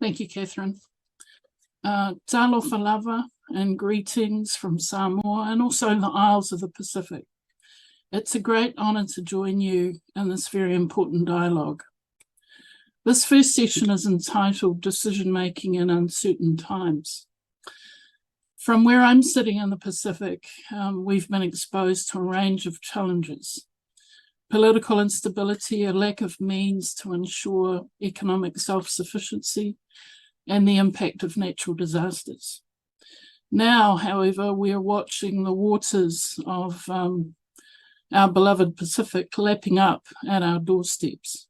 Thank you, Catherine. Taulapapa and greetings from Samoa and also the Isles of the Pacific. It's a great honour to join you in this very important dialogue. This first session is entitled Decision Making in Uncertain Times. From where I'm sitting in the Pacific, we've been exposed to a range of challenges. Political instability, a lack of means to ensure economic self-sufficiency, and the impact of natural disasters. Now, however, we are watching the waters of our beloved Pacific lapping up at our doorsteps.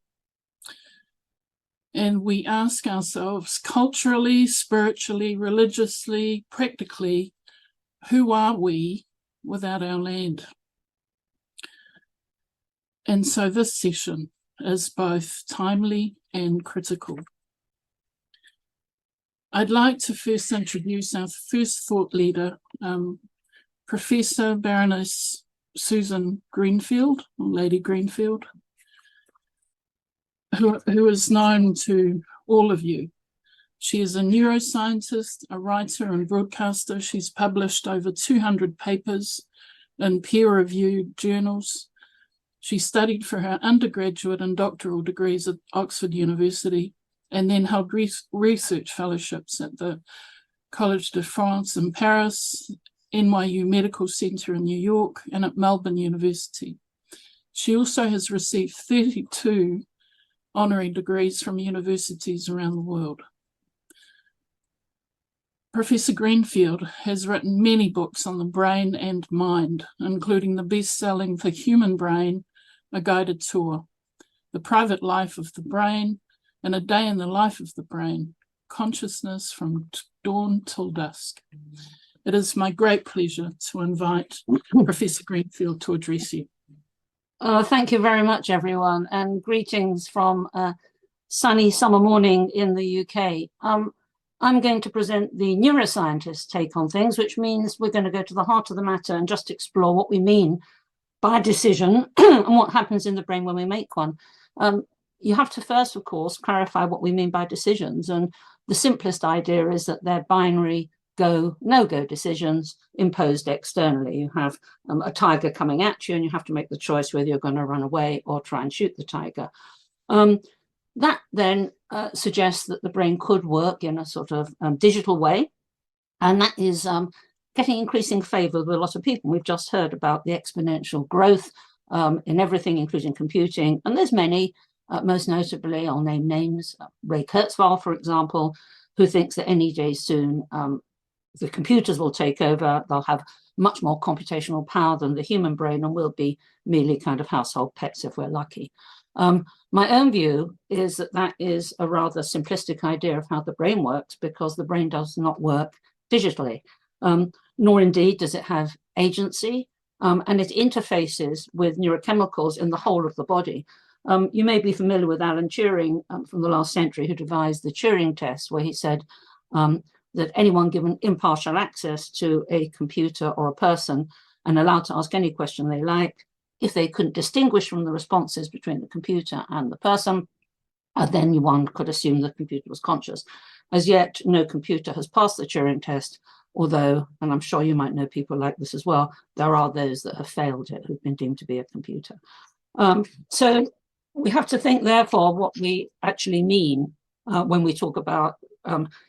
And we ask ourselves, culturally, spiritually, religiously, practically, who are we without our land? And so this session is both timely and critical. I'd like to first introduce our first thought leader, Professor Baroness Susan Greenfield, or Lady Greenfield, who is known to all of you. She is a neuroscientist, a writer and broadcaster. She's published over 200 papers in peer-reviewed journals. She studied for her undergraduate and doctoral degrees at Oxford University and then held research fellowships at the Collège de France in Paris, NYU Medical Center in New York, and at Melbourne University. She also has received 32 honorary degrees from universities around the world. Professor Greenfield has written many books on the brain and mind, including the best-selling The Human Brain, A Guided Tour, The Private Life of the Brain, and A Day in the Life of the Brain, Consciousness from Dawn Till Dusk. It is my great pleasure to invite Professor Greenfield to address you. Thank you very much, everyone, and greetings from a sunny summer morning in the UK. I'm going to present the neuroscientist's take on things, which means we're going to go to the heart of the matter and just explore what we mean by decision and what happens in the brain when we make one. You have to first, of course, clarify what we mean by decisions. And the simplest idea is that they're binary go, no-go decisions imposed externally. You have a tiger coming at you and you have to make the choice whether you're going to run away or try and shoot the tiger. That then suggests that the brain could work in a sort of digital way. And that is getting increasing favor with a lot of people. We've just heard about the exponential growth in everything, including computing. And there's many. Most notably, I'll name names, Ray Kurzweil, for example, who thinks that any day soon the computers will take over. They'll have much more computational power than the human brain and will be merely kind of household pets if we're lucky. My own view is that that is a rather simplistic idea of how the brain works, because the brain does not work digitally, nor indeed does it have agency, and it interfaces with neurochemicals in the whole of the body. You may be familiar with Alan Turing from the last century, who devised the Turing test, where he said that anyone given impartial access to a computer or a person and allowed to ask any question they like, if they couldn't distinguish from the responses between the computer and the person, then one could assume the computer was conscious. As yet, no computer has passed the Turing test, although, and I'm sure you might know people like this as well, there are those that have failed it, who've been deemed to be a computer. So we have to think, therefore, what we actually mean when we talk about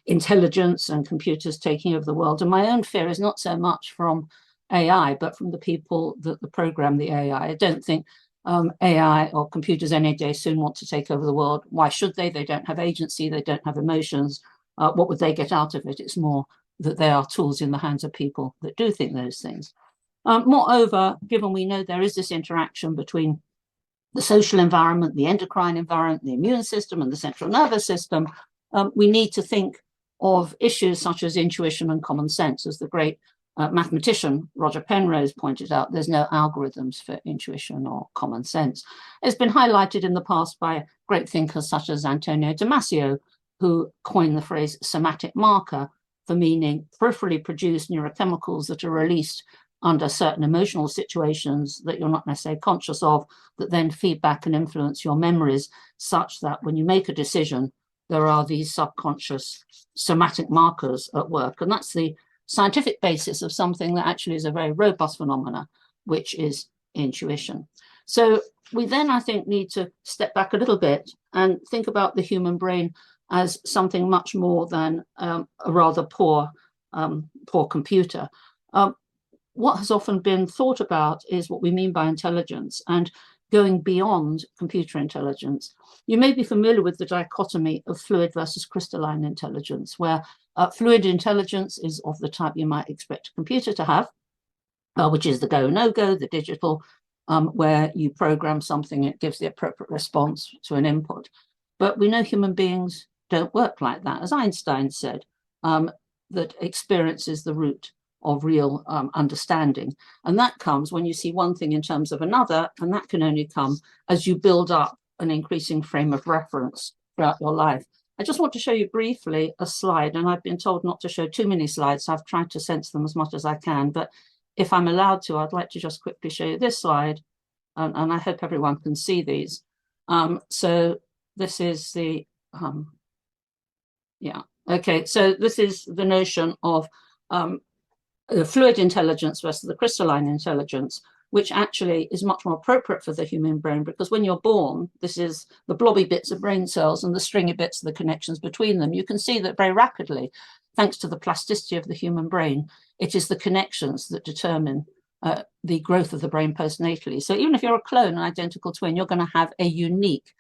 intelligence and computers taking over the world. And my own fear is not so much from AI, but from the people that program the AI. I don't think AI or computers any day soon want to take over the world. Why should they? They don't have agency. They don't have emotions. What would they get out of it? It's more that they are tools in the hands of people that do think those things. Moreover, given we know there is this interaction between the social environment, the endocrine environment, the immune system, and the central nervous system, we need to think of issues such as intuition and common sense. As the great mathematician Roger Penrose pointed out, there's no algorithms for intuition or common sense. It's been highlighted in the past by great thinkers such as Antonio Damasio, who coined the phrase somatic marker for meaning peripherally produced neurochemicals that are released under certain emotional situations that you're not necessarily conscious of, that then feed back and influence your memories, such that when you make a decision, there are these subconscious somatic markers at work. And that's the scientific basis of something that actually is a very robust phenomena, which is intuition. So we then, I think, need to step back a little bit and think about the human brain as something much more than a rather poor computer. What has often been thought about is what we mean by intelligence and going beyond computer intelligence. You may be familiar with the dichotomy of fluid versus crystalline intelligence, where fluid intelligence is of the type you might expect a computer to have, which is the go, no-go, the digital, where you program something, it gives the appropriate response to an input. But we know human beings don't work like that. As Einstein said, that experience is the root of real understanding. And that comes when you see one thing in terms of another, and that can only come as you build up an increasing frame of reference throughout your life. I just want to show you briefly a slide, and I've been told not to show too many slides, so I've tried to censor them as much as I can, but if I'm allowed to, I'd like to just quickly show you this slide, and I hope everyone can see these. So this is the, okay, so this is the notion of the fluid intelligence versus the crystalline intelligence, which actually is much more appropriate for the human brain, because when you're born, this is the blobby bits of brain cells and the stringy bits of the connections between them. You can see that very rapidly, thanks to the plasticity of the human brain, it is the connections that determine the growth of the brain postnatally. So even if you're a clone, an identical twin, you're going to have a unique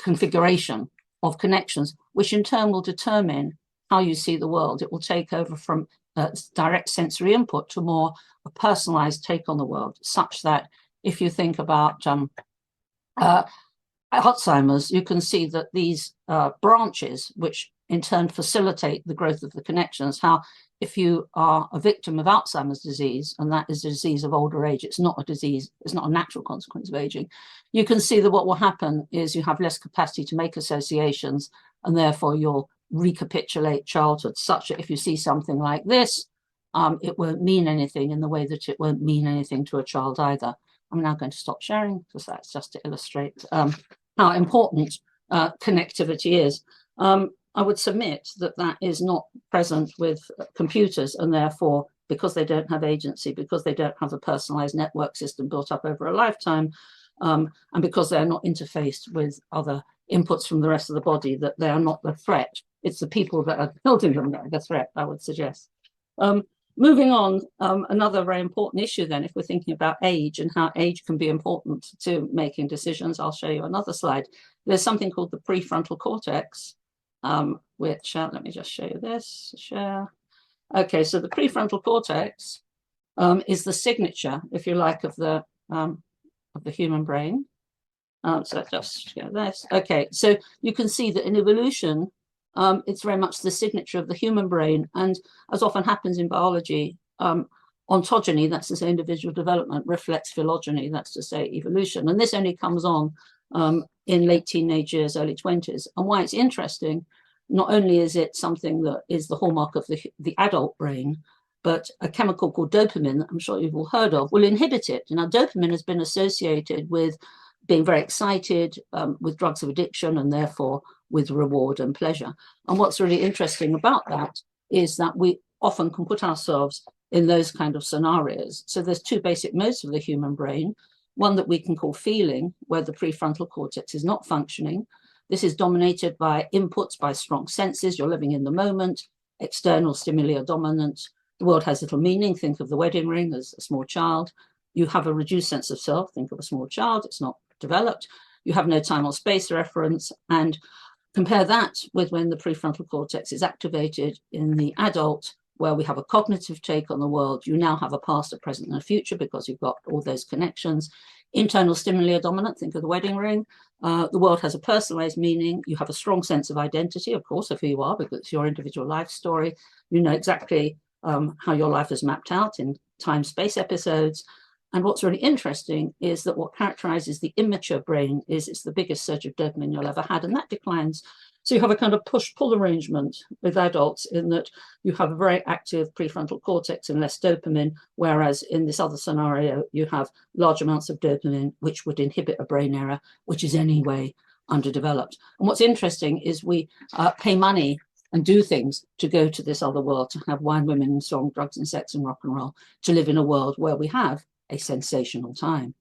configuration of connections, which in turn will determine how you see the world. It will take over from direct sensory input to more a personalized take on the world, such that if you think about Alzheimer's, you can see that these branches, which in turn facilitate the growth of the connections, how if you are a victim of Alzheimer's disease, and that is a disease of older age, it's not a disease, it's not a natural consequence of aging, you can see that what will happen is you have less capacity to make associations, and therefore you'll recapitulate childhood, such that if you see something like this, it won't mean anything in the way that it won't mean anything to a child either. I'm now going to stop sharing, because that's just to illustrate how important connectivity is. I would submit that that is not present with computers, and therefore, because they don't have agency, because they don't have a personalized network system built up over a lifetime, and because they're not interfaced with other inputs from the rest of the body, that they are not the threat. It's the people that are building them that are the threat, I would suggest. Moving on, another very important issue then, if we're thinking about age and how age can be important to making decisions, I'll show you another slide. There's something called the prefrontal cortex, which, let me just show you this, share. Okay, so the prefrontal cortex is the signature, if you like, of the human brain. So just show this. Okay, so you can see that in evolution, it's very much the signature of the human brain, and as often happens in biology, ontogeny, that's to say individual development, reflects phylogeny, that's to say evolution, and this only comes on in late teenage years, early 20s. And why it's interesting, not only is it something that is the hallmark of the adult brain, but a chemical called dopamine, that I'm sure you've all heard of, will inhibit it. Now, dopamine has been associated with being very excited, with drugs of addiction, and therefore with reward and pleasure. And what's really interesting about that is that we often can put ourselves in those kind of scenarios. So there's two basic modes of the human brain, one that we can call feeling, where the prefrontal cortex is not functioning. This is dominated by inputs, by strong senses. You're living in the moment. External stimuli are dominant. The world has little meaning. Think of the wedding ring as a small child. You have a reduced sense of self. Think of a small child. It's not developed. You have no time or space reference. And compare that with when the prefrontal cortex is activated in the adult, where we have a cognitive take on the world. You now have a past, a present, and a future, because you've got all those connections. Internal stimuli are dominant. Think of the wedding ring. The world has a personalized meaning. You have a strong sense of identity, of course, of who you are, because it's your individual life story. You know exactly how your life is mapped out in time-space episodes. And what's really interesting is that what characterizes the immature brain is it's the biggest surge of dopamine you'll ever had, and that declines. So you have a kind of push-pull arrangement with adults, in that you have a very active prefrontal cortex and less dopamine, whereas in this other scenario, you have large amounts of dopamine, which would inhibit a brain area, which is anyway underdeveloped. And what's interesting is we pay money and do things to go to this other world, to have wine, women, and strong drugs and sex and rock and roll, to live in a world where we have a sensational time.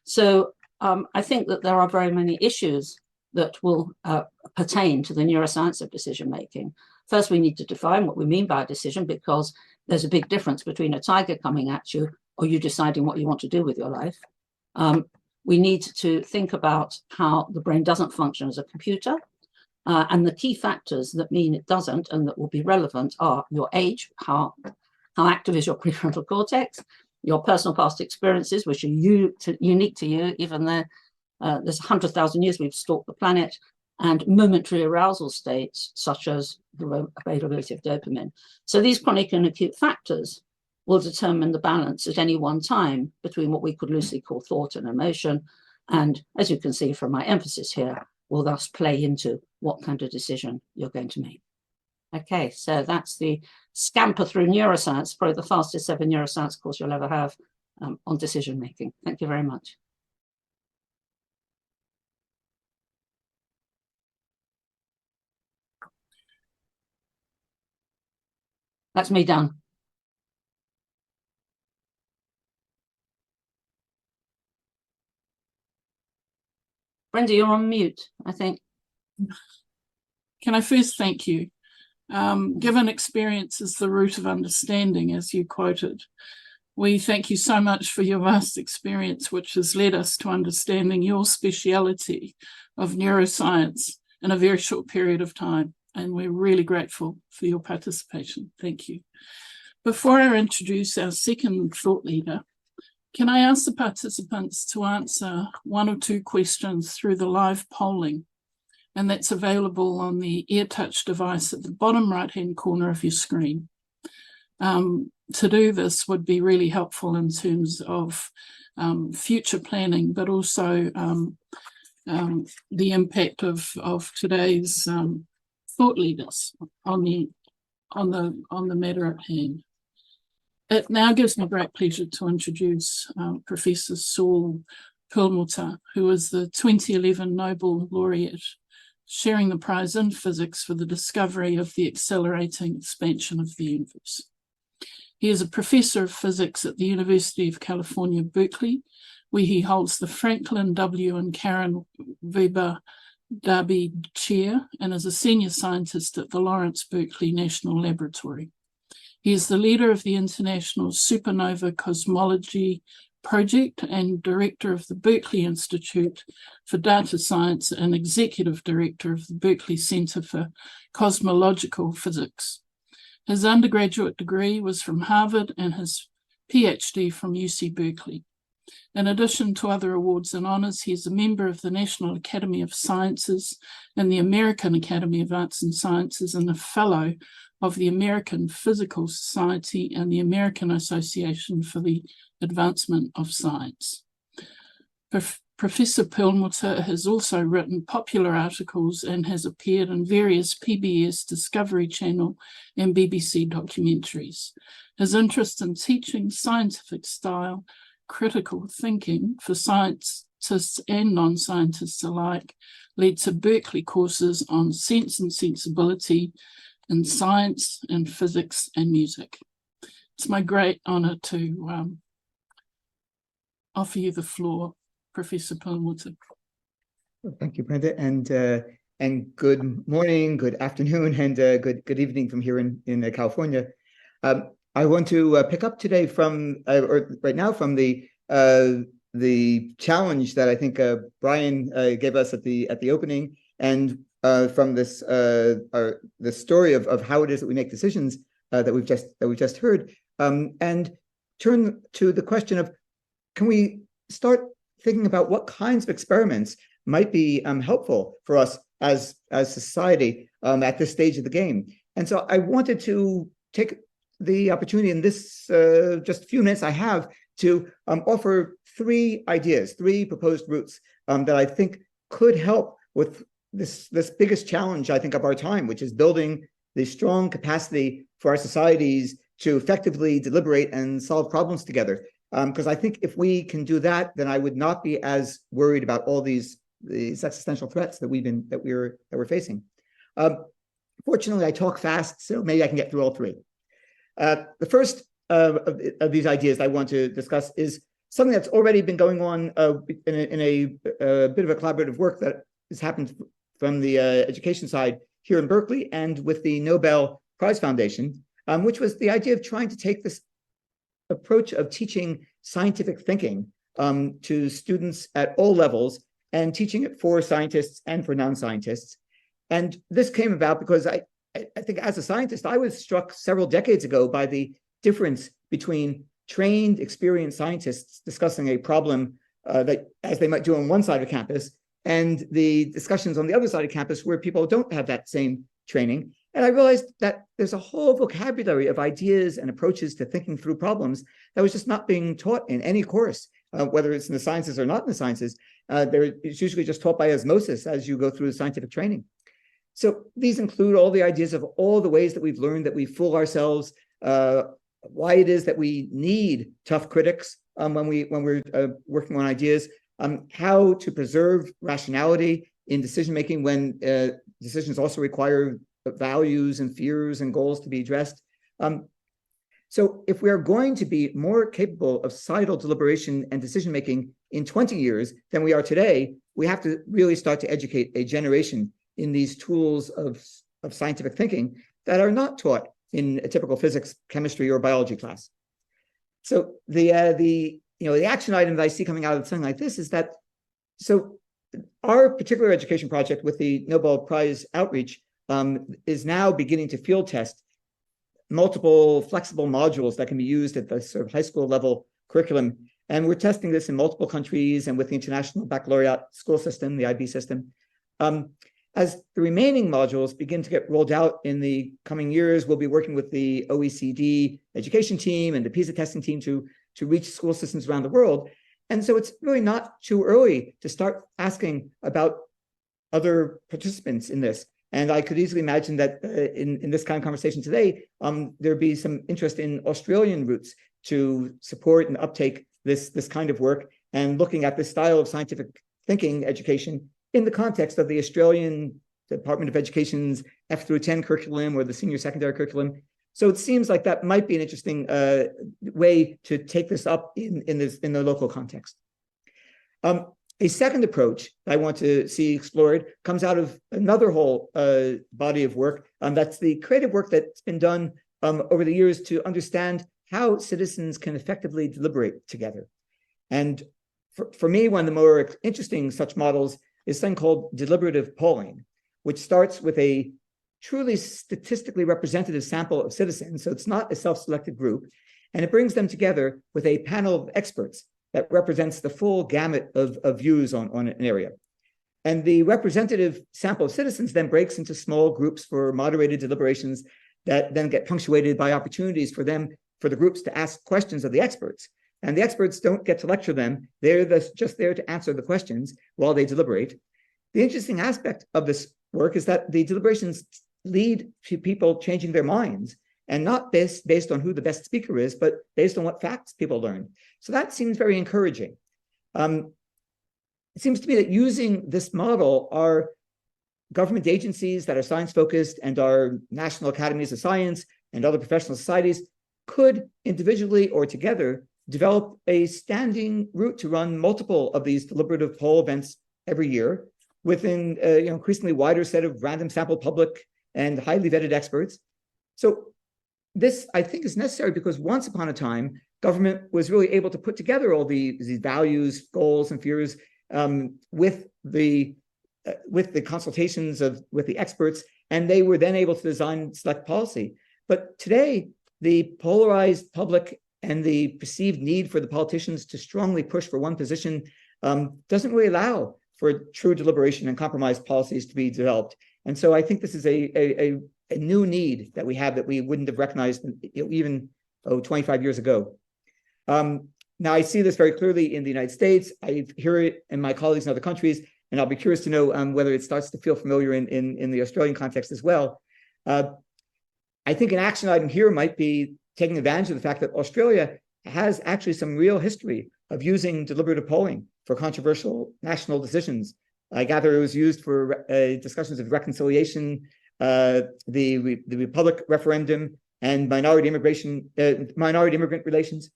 So I think that there are very many issues that will pertain to the neuroscience of decision making. First, we need to define what we mean by a decision, because there's a big difference between a tiger coming at you or you deciding what you want to do with your life. We need to think about how the brain doesn't function as a computer. And the key factors that mean it doesn't and that will be relevant are your age, how active is your prefrontal cortex, your personal past experiences, which are unique to you, even though there's 100,000 years we've stalked the planet, and momentary arousal states, such as the availability of dopamine. So these chronic and acute factors will determine the balance at any one time between what we could loosely call thought and emotion. And as you can see from my emphasis here, will thus play into what kind of decision you're going to make. Okay, so that's the scamper through neuroscience, probably the fastest ever neuroscience course you'll ever have on decision making. Thank you very much. That's me done. Brenda, you're on mute, I think. Can I first thank you? Given experience is the root of understanding, as you quoted, we thank you so much for your vast experience, which has led us to understanding your speciality of neuroscience in a very short period of time. And we're really grateful for your participation. Thank you. Before I introduce our second thought leader, can I ask the participants to answer one or two questions through the live polling? And that's available on the AirTouch device at the bottom right-hand corner of your screen. To do this would be really helpful in terms of future planning, but also the impact of today's thought leaders on the matter at hand. It now gives me great pleasure to introduce Professor Saul Perlmutter, who is the 2011 Nobel Laureate, sharing the prize in physics for the discovery of the accelerating expansion of the universe. He is a professor of physics at the University of California, Berkeley, where he holds the Franklin W. and Karen Weber Darby Chair and is a senior scientist at the Lawrence Berkeley National Laboratory. He is the leader of the International Supernova Cosmology Project and director of the Berkeley Institute for Data Science and executive director of the Berkeley Center for Cosmological Physics. His undergraduate degree was from Harvard and his PhD from UC Berkeley. In addition to other awards and honors, he is a member of the National Academy of Sciences and the American Academy of Arts and Sciences and a fellow of the American Physical Society and the American Association for the Advancement of Science. Professor Perlmutter has also written popular articles and has appeared in various PBS, Discovery Channel, and BBC documentaries. His interest in teaching scientific style, critical thinking for scientists and non-scientists alike led to Berkeley courses on sense and sensibility in science and physics and music. It's my great honor to offer you the floor, Professor Perlmutter. Thank you, Brenda, and good morning, good afternoon, and good evening from here in California. I want to pick up today from right now from the challenge that I think Brian gave us at the opening, and from this the story of how it is that we make decisions that we've just heard, and turn to the question of, can we start thinking about what kinds of experiments might be helpful for us as society at this stage of the game. And so I wanted to take the opportunity in this just few minutes I have to offer three ideas, three proposed routes that I think could help with this biggest challenge, I think, of our time, which is building the strong capacity for our societies to effectively deliberate and solve problems together. Because I think if we can do that, then I would not be as worried about all these these existential threats that we're facing. Fortunately, I talk fast, so maybe I can get through all three. The first of these ideas I want to discuss is something that's already been going on in a bit of a collaborative work that has happened from the education side here in Berkeley and with the Nobel Prize Foundation, which was the idea of trying to take this approach of teaching scientific thinking to students at all levels and teaching it for scientists and for non-scientists. And this came about because I think as a scientist, I was struck several decades ago by the difference between trained, experienced scientists discussing a problem that as they might do on one side of campus, and the discussions on the other side of campus where people don't have that same training. And I realized that there's a whole vocabulary of ideas and approaches to thinking through problems that was just not being taught in any course, whether it's in the sciences or not in the sciences. It's usually just taught by osmosis as you go through the scientific training. So these include all the ideas of all the ways that we've learned that we fool ourselves, why it is that we need tough critics when we're working on ideas, how to preserve rationality in decision making when decisions also require values and fears and goals to be addressed. So if we are going to be more capable of societal deliberation and decision making in 20 years than we are today, we have to really start to educate a generation in these tools of scientific thinking that are not taught in a typical physics, chemistry, or biology class. So the action item that I see coming out of something like this is that, so our particular education project with the Nobel Prize outreach is now beginning to field test multiple flexible modules that can be used at the sort of high school level curriculum. And we're testing this in multiple countries and with the International Baccalaureate School System, the IB system. As the remaining modules begin to get rolled out in the coming years, we'll be working with the OECD education team and the PISA testing team to reach school systems around the world. And so it's really not too early to start asking about other participants in this. And I could easily imagine that in this kind of conversation today, there'd be some interest in Australian routes to support and uptake this kind of work and looking at this style of scientific thinking education in the context of the Australian Department of Education's F through 10 curriculum or the senior secondary curriculum. So it seems like that might be an interesting way to take this up in the local context. A second approach I want to see explored comes out of another whole body of work. That's the creative work that's been done over the years to understand how citizens can effectively deliberate together. And for me, one of the more interesting such models is something called deliberative polling, which starts with a truly statistically representative sample of citizens. So it's not a self-selected group, and it brings them together with a panel of experts that represents the full gamut of views on an area. And the representative sample of citizens then breaks into small groups for moderated deliberations that then get punctuated by opportunities for the groups to ask questions of the experts. And the experts don't get to lecture them. They're just there to answer the questions while they deliberate. The interesting aspect of this work is that the deliberations lead to people changing their minds, and not based on who the best speaker is, but based on what facts people learn. So that seems very encouraging. It seems to me that using this model, our government agencies that are science-focused and our national academies of science and other professional societies could individually or together develop a standing route to run multiple of these deliberative poll events every year within an increasingly wider set of random sample public and highly vetted experts. So this, I think, is necessary because once upon a time, government was really able to put together all these values, goals, and fears with the consultations with the experts, and they were then able to design select policy. But today, the polarized public and the perceived need for the politicians to strongly push for one position doesn't really allow for true deliberation and compromise policies to be developed. And so I think this is a new need that we have that we wouldn't have recognized even 25 years ago. Now, I see this very clearly in the United States. I hear it in my colleagues in other countries, and I'll be curious to know whether it starts to feel familiar in the Australian context as well. I think an action item here might be taking advantage of the fact that Australia has actually some real history of using deliberative polling for controversial national decisions. I gather it was used for discussions of reconciliation, the Republic referendum, and minority immigrant relations.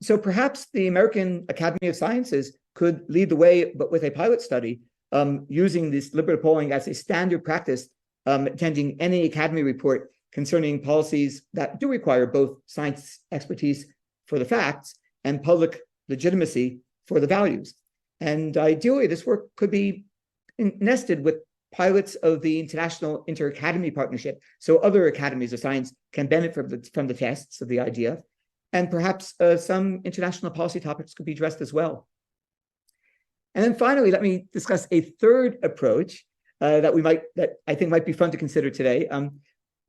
So perhaps the American Academy of Sciences could lead the way, but with a pilot study using this deliberative polling as a standard practice, attending any Academy report concerning policies that do require both science expertise for the facts and public legitimacy for the values. And ideally, this work could be nested with pilots of the International Inter-Academy Partnership, so other academies of science can benefit from the tests of the idea, and perhaps some international policy topics could be addressed as well. And then finally, let me discuss a third approach that I think might be fun to consider today.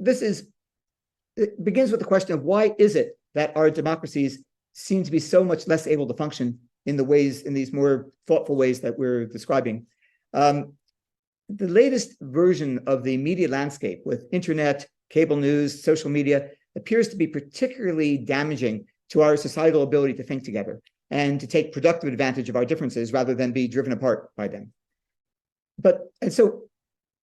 It begins with the question of why is it that our democracies seem to be so much less able to function in these more thoughtful ways that we're describing. The latest version of the media landscape with internet, cable news, social media appears to be particularly damaging to our societal ability to think together and to take productive advantage of our differences rather than be driven apart by them. And so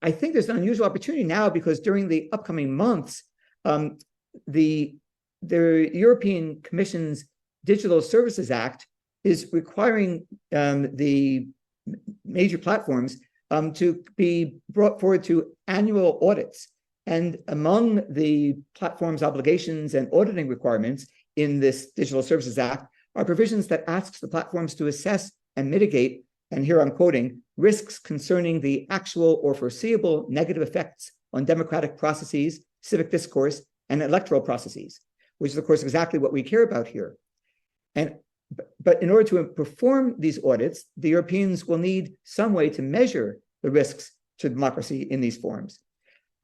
I think there's an unusual opportunity now because during the upcoming months, the European Commission's Digital Services Act is requiring the major platforms to be brought forward to annual audits. And among the platform's obligations and auditing requirements in this Digital Services Act are provisions that asks the platforms to assess and mitigate, and here I'm quoting, risks concerning the actual or foreseeable negative effects on democratic processes, civic discourse, and electoral processes, which is, of course, exactly what we care about here. But in order to perform these audits, the Europeans will need some way to measure the risks to democracy in these forums.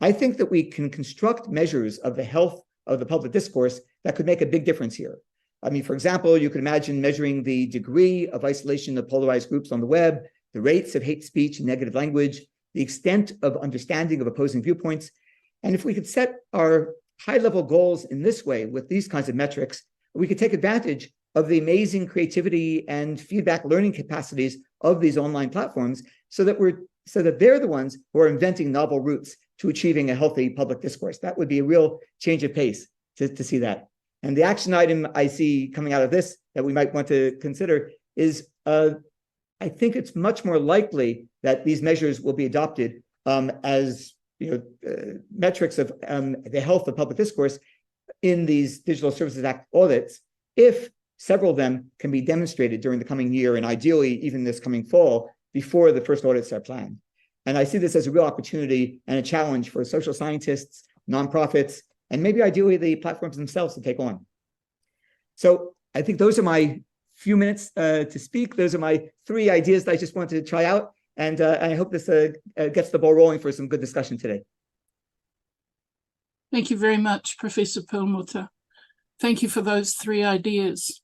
I think that we can construct measures of the health of the public discourse that could make a big difference here. I mean, for example, you could imagine measuring the degree of isolation of polarized groups on the web, the rates of hate speech and negative language, the extent of understanding of opposing viewpoints. And if we could set our high-level goals in this way with these kinds of metrics, we could take advantage of the amazing creativity and feedback learning capacities of these online platforms so that they're the ones who are inventing novel routes to achieving a healthy public discourse. That would be a real change of pace to see that. And the action item I see coming out of this that we might want to consider is, I think it's much more likely that these measures will be adopted as metrics of the health of public discourse in these Digital Services Act audits, if several of them can be demonstrated during the coming year and ideally even this coming fall before the first audits are planned. And I see this as a real opportunity and a challenge for social scientists, nonprofits, and maybe ideally the platforms themselves to take on. So I think those are my few minutes to speak. Those are my 3 ideas that I just wanted to try out. And I hope this gets the ball rolling for some good discussion today. Thank you very much, Professor Perlmutter. Thank you for those 3 ideas.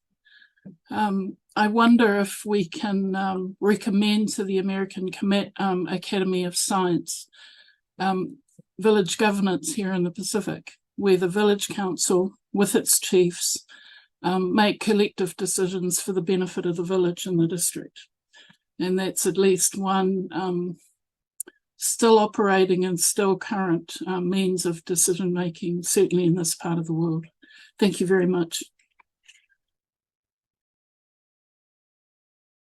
I wonder if we can recommend to the American Academy of Science village governance here in the Pacific, where the village council with its chiefs make collective decisions for the benefit of the village and the district. And that's at least one still operating and still current means of decision making, certainly in this part of the world. Thank you very much.